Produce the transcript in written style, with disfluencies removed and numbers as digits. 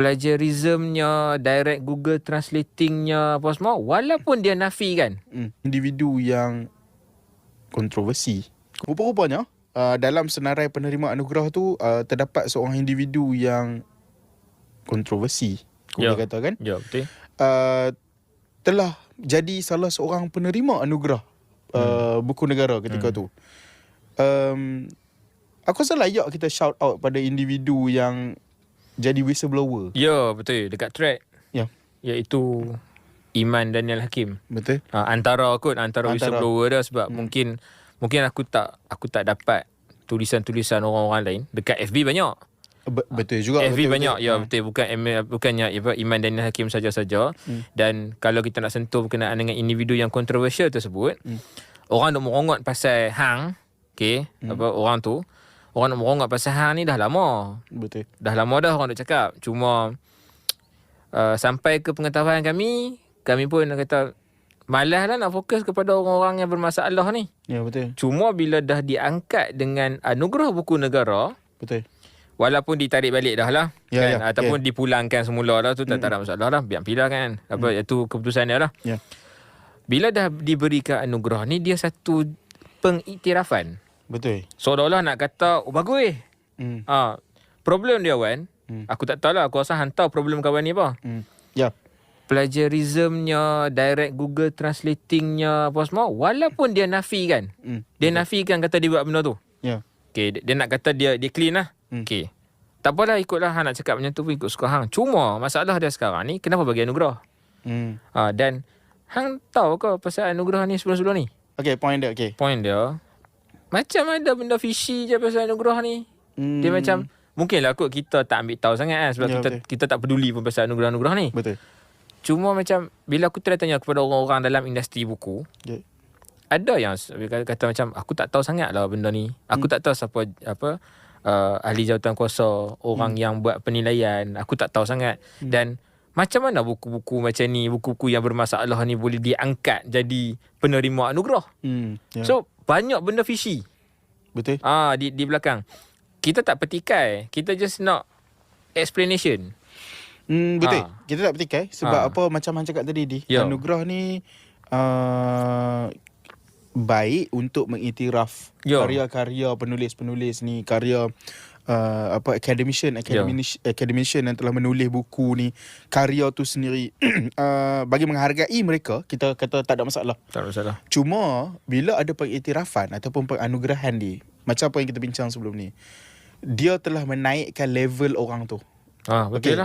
plagiarismnya, direct Google translatingnya, apa semua, walaupun dia nafikan. Individu yang kontroversi. Rupa-rupanya dalam senarai penerima anugerah tu terdapat seorang individu yang kontroversi, boleh katakan. Ya, betul. Telah jadi salah seorang penerima anugerah buku negara ketika tu. Aku rasa layak kita shout out pada individu yang jadi whistleblower. Ya, betul. Dekat track. Ya. Iaitu Iman Daniel Hakim. Betul. Antara whistleblower dia sebab mungkin aku tak dapat tulisan-tulisan orang-orang lain. Dekat FB banyak. Betul juga. FB banyak. Ya, betul. Bukannya Iman Daniel Hakim saja-saja. Dan kalau kita nak sentuh berkenaan dengan individu yang kontroversial tersebut, orang nak merongot pasal hang, orang nak merongot pasal hang ni dah lama. Betul. Dah lama dah orang nak cakap. Cuma sampai ke pengetahuan kami pun kata malas lah nak fokus kepada orang-orang yang bermasalah ni. Ya, betul. Cuma bila dah diangkat dengan anugerah buku negara, betul. Walaupun ditarik balik dah lah, ya, ataupun dipulangkan semula dah, tu tak ada masalah lah. Biar pilih kan. Itu keputusan dia lah. Ya. Bila dah diberikan anugerah ni, dia satu pengiktirafan. Betul. Seolah-olah nak kata, bagus. Problem dia, Wan, aku tak tahu lah. Aku rasa hantar problem kawan ni apa. Ya. Plagiarismnya, direct Google translatingnya, apa semua, walaupun dia nafikan. Dia nafikan kata dia buat benda tu. Ya. Okay, dia nak kata dia clean lah. Okay. Tak apalah, ikutlah hang nak cakap macam tu pun ikut suka hang. Cuma masalah dia sekarang ni, kenapa bagi anugerah? Dan hang tahu ke pasal anugerah ni sebelum-sebelum ni? Okay, point dia. Point dia, macam ada benda fishy je pasal anugerah ni. Dia macam, mungkinlah kot kita tak ambil tahu sangat kan, sebab kita tak peduli pun pasal anugerah-anugerah ni. Betul. Cuma macam, bila aku tanya kepada orang-orang dalam industri buku, ada yang kata macam, aku tak tahu sangat lah benda ni. Aku tak tahu siapa ahli jawatan kuasa, orang yang buat penilaian. Aku tak tahu sangat. Dan macam mana buku-buku macam ni, buku-buku yang bermasalah ni boleh diangkat jadi penerima anugerah. So, banyak benda fishy. Betul. Di belakang. Kita tak petikai. Kita just nak explanation. Betul. Kita tak petikai. Sebab apa macam hang cakap tadi, anugerah ni baik untuk mengiktiraf karya-karya penulis-penulis ni, karya academician yang telah menulis buku ni, karya tu sendiri. Bagi menghargai mereka, kita kata tak ada masalah. Tak ada masalah. Cuma bila ada pengiktirafan ataupun penganugerahan ni, macam apa yang kita bincang sebelum ni, dia telah menaikkan level orang tu. Betul lah.